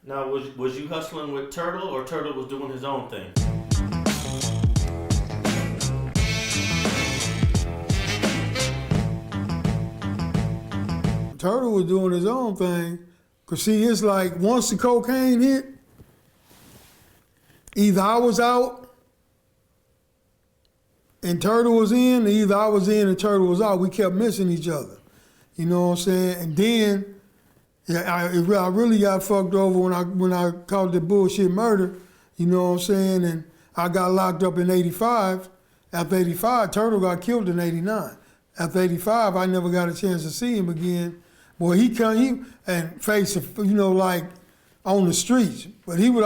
Now, was you hustling with Turtle, or Turtle was doing his own thing? Turtle was doing his own thing. Cause see, it's like once the cocaine hit, either I was out and Turtle was in, or either I was in and Turtle was out. We kept missing each other. You know what I'm saying? And then I really got fucked over when I caught the bullshit murder. You know what I'm saying? And I got locked up in 85. After 85, Turtle got killed in 89. After 85, I never got a chance to see him again. Boy, he and face, like on the streets. But they would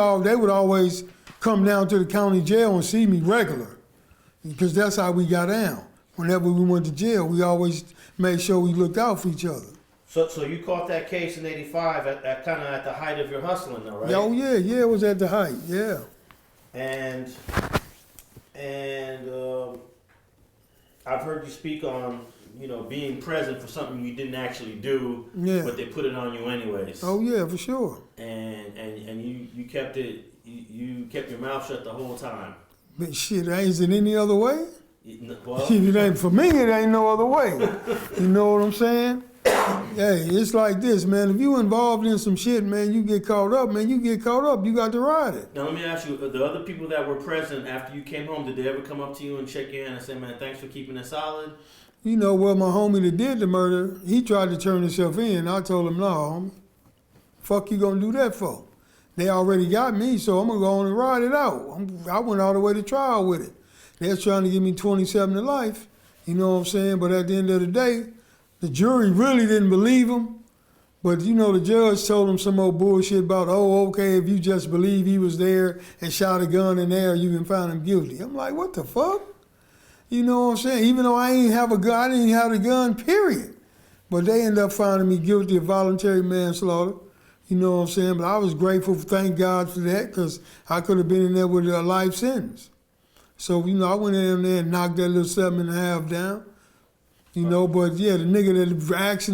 always come down to the county jail and see me regular, because that's how we got down. Whenever we went to jail, we always made sure we looked out for each other. So you caught that case in 85 at kind of at the height of your hustling, though, right? Oh yeah, it was at the height, yeah. And I've heard you speak on, being present for something you didn't actually do, but they put it on you anyways. Oh yeah, for sure. And you kept you kept your mouth shut the whole time. But shit, is it any other way? Well, it ain't for me. It ain't no other way. You know what I'm saying? Hey, it's like this, man. If you involved in some shit, man, you get caught up, man. You get caught up. You got to ride it. Now let me ask you: the other people that were present after you came home, did they ever come up to you and shake your hand and say, "Man, thanks for keeping it solid"? My homie that did the murder, he tried to turn himself in. I told him, "No, homie. Fuck you gonna do that for? They already got me, so I'm gonna go on and ride it out." I went all the way to trial with it. They're trying to give me 27 to life. You know what I'm saying? But at the end of the day, the jury really didn't believe him. But, the judge told him some old bullshit about, okay, if you just believe he was there and shot a gun in there, you can find him guilty. I'm like, what the fuck? You know what I'm saying? Even though I didn't have a gun, period. But they ended up finding me guilty of voluntary manslaughter. You know what I'm saying? But I was grateful, thank God for that, because I could have been in there with a life sentence. So, I went in there and knocked that little 7.5 down. But yeah, the nigga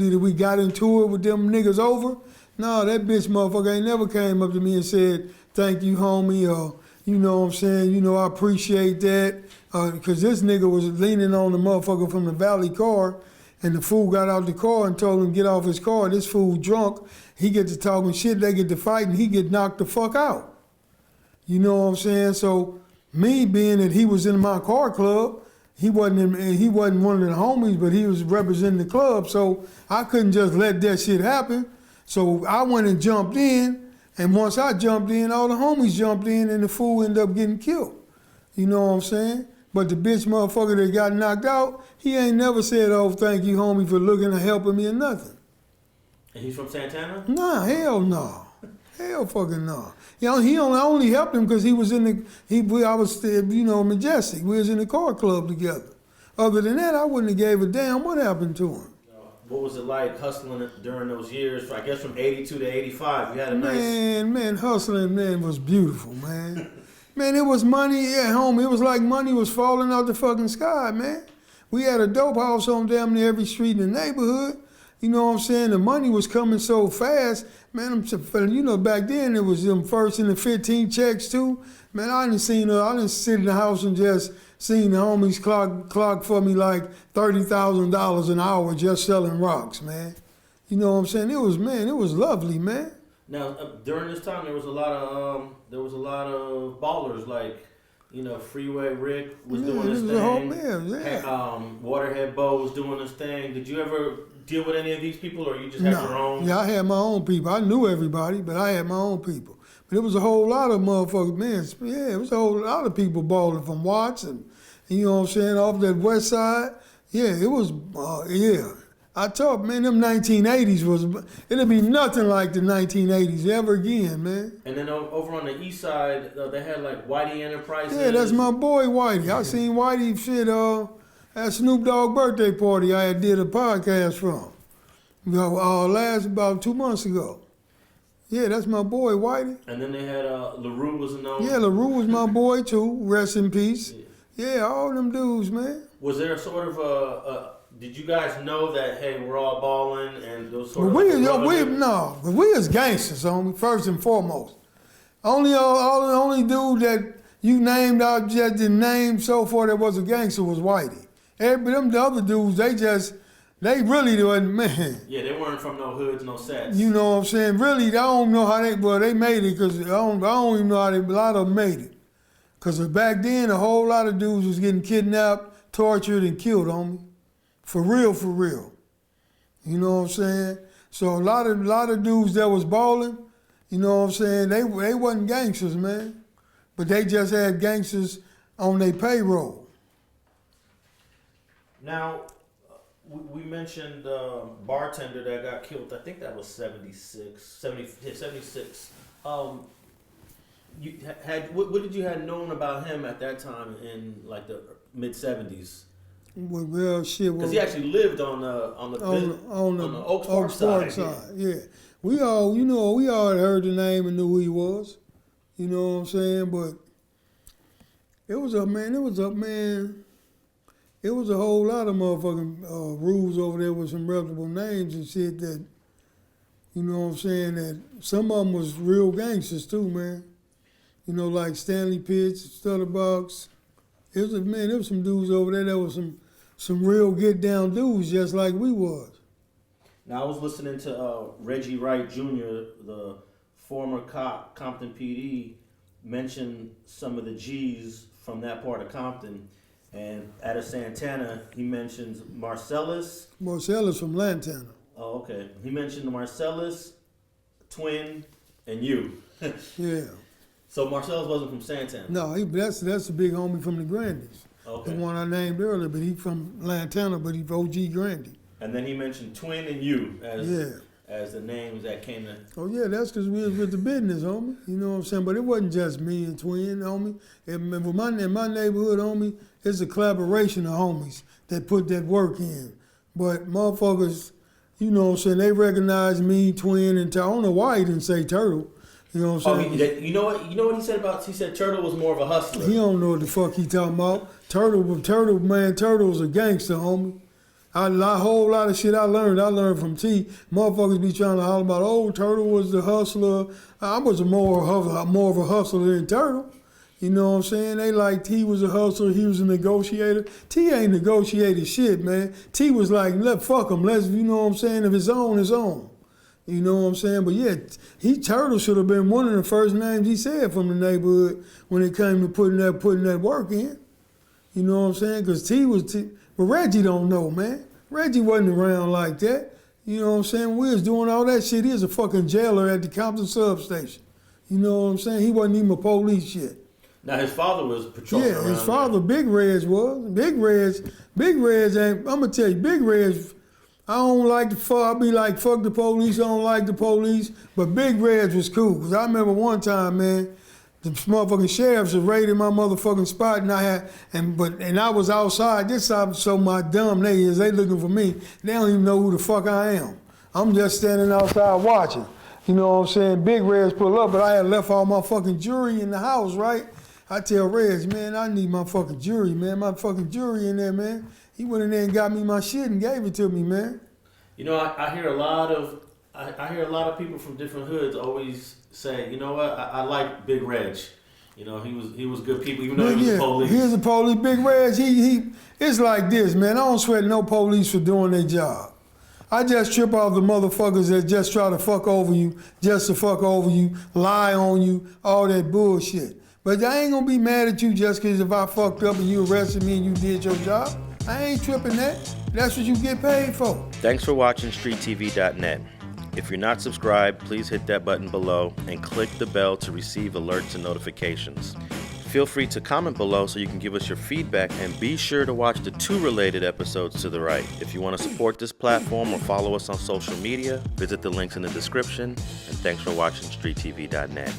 that we got into it with them niggas over, no, that bitch motherfucker ain't never came up to me and said, thank you, homie, or, you know what I'm saying, I appreciate that. Because this nigga was leaning on the motherfucker from the Valley car, and the fool got out the car and told him get off his car. This fool drunk, he get to talking shit, they get to fighting, he get knocked the fuck out. You know what I'm saying? So me being that he was in my car club, he wasn't one of the homies, but he was representing the club, so I couldn't just let that shit happen. So I went and jumped in, and once I jumped in, all the homies jumped in, and the fool ended up getting killed. You know what I'm saying? But the bitch motherfucker that got knocked out, he ain't never said, oh, thank you, homie, for looking and helping me or nothing. And he's from Santana? Nah, hell no. Hell fucking no. He only helped him because he was I was Majestic. We was in the car club together. Other than that, I wouldn't have gave a damn what happened to him. What was it like hustling during those years? I guess from 82 to 85, you had a Man, hustling, man, was beautiful, man. Man, it was money at home. It was like money was falling out the fucking sky, man. We had a dope house on damn near every street in the neighborhood. You know what I'm saying? The money was coming so fast. Man, back then it was them first and the 15 checks too. Man, I didn't sit in the house and just seen the homies clock for me like $30,000 an hour just selling rocks, man. You know what I'm saying? It was lovely, man. Now, during this time, there was a lot of ballers like, Freeway Rick was doing his thing. Waterhead Bo was doing his thing. Did you ever deal with any of these people, or you just had your own? Yeah, I had my own people. I knew everybody, but I had my own people. But it was a whole lot of motherfuckers, man. Yeah, it was a whole lot of people balling from Watts and you know what I'm saying, off that west side. Yeah, it was, I thought, man, them 1980s it'll be nothing like the 1980s ever again, man. And then over on the east side, they had like Whitey Enterprises. Yeah, that's my boy Whitey. I seen Whitey shit at Snoop Dogg birthday party I did a podcast from. Last about 2 months ago. Yeah, that's my boy Whitey. And then they had LaRue was known. Yeah, LaRue was my boy too. Rest in peace. Yeah, all them dudes, man. Was there sort of Did you guys know that, hey, we're all balling and those sort but of... we as gangsters, homie, first and foremost. Only dude that you named out, just the name so far that was a gangster was Whitey. But the other dudes, they really wasn't, man. Yeah, they weren't from no hoods, no sets. You know what I'm saying? Really, I don't know how they made it, because I don't even know how a lot of them made it. Because back then, a whole lot of dudes was getting kidnapped, tortured, and killed, homie. For real, for real. You know what I'm saying? So a lot of dudes that was balling, you know what I'm saying, they wasn't gangsters, man. But they just had gangsters on their payroll. Now, we mentioned Bartender that got killed. I think that was 76. What did you had known about him at that time in like the mid 70s? Well, shit. Because he actually lived on the Oaks Park side. Yeah, we all had heard the name and knew who he was. You know what I'm saying? But it was a whole lot of motherfucking rules over there with some reputable names and shit that, you know what I'm saying, that some of them was real gangsters too, man. You know, like Stanley Pitts, Stutterbox. There was some dudes over there that was some real get down dudes, just like we was. Now I was listening to Reggie Wright Jr., the former cop, Compton PD, mention some of the G's from that part of Compton, and out of Santana, he mentions Marcellus. Marcellus from Lantana. Oh, okay. He mentioned Marcellus, Twin, and you. Yeah. So Marcellus wasn't from Santana? No, that's a big homie from the Grandies. Okay. The one I named earlier, but he from Lantana, but he OG Grandy. And then he mentioned Twin and you as the names that came to... Oh yeah, that's because we was with the business, homie. You know what I'm saying? But it wasn't just me and Twin, homie. In my neighborhood, homie, it's a collaboration of homies that put that work in. But motherfuckers, you know what I'm saying, they recognize me, Twin, and I don't know why he didn't say Turtle. You know what I'm saying? You know what he said about? He said Turtle was more of a hustler. He don't know what the fuck he talking about. Turtle's a gangster, homie. A whole lot of shit I learned from T. Motherfuckers be trying to holler about, oh, Turtle was the hustler. I was more of a hustler than Turtle. You know what I'm saying? They like T was a hustler, he was a negotiator. T ain't negotiated shit, man. T was like, fuck him, you know what I'm saying? If it's on, it's on. You know what I'm saying? But yeah, Turtle should have been one of the first names he said from the neighborhood when it came to putting that work in. You know what I'm saying? Because T was T. But Reggie don't know, man. Reggie wasn't around like that. You know what I'm saying? We was doing all that shit. He was a fucking jailer at the Compton substation. You know what I'm saying? He wasn't even a police shit. Now his father was patrolling around. Yeah, his father, Big Reg was. Big Reg ain't, I'm going to tell you, Big Reg, I don't like the fuck. I be like, fuck the police. I don't like the police. But Big Reg was cool. Because I remember one time, man, the motherfucking sheriffs was raiding my motherfucking spot, and I was outside. This time, so my dumb they looking for me. They don't even know who the fuck I am. I'm just standing outside watching. You know what I'm saying? Big Reg pull up, but I had left all my fucking jewelry in the house, right? I tell Reg, man, I need my fucking jewelry, man. My fucking jewelry in there, man. He went in there and got me my shit and gave it to me, man. You know, I hear a lot of people from different hoods always say, you know what, I like Big Reg. You know, he was good people, even though he was the police. He was the police. Big Reg, he it's like this, man. I don't sweat no police for doing their job. I just trip off the motherfuckers that just try to fuck over you, just to fuck over you, lie on you, all that bullshit. But I ain't gonna be mad at you just because if I fucked up and you arrested me and you did your job. I ain't tripping that. That's what you get paid for. Thanks for watching StreetTV.net. If you're not subscribed, please hit that button below and click the bell to receive alerts and notifications. Feel free to comment below so you can give us your feedback, and be sure to watch the 2 related episodes to the right. If you want to support this platform or follow us on social media, visit the links in the description, and thanks for watching StreetTV.net.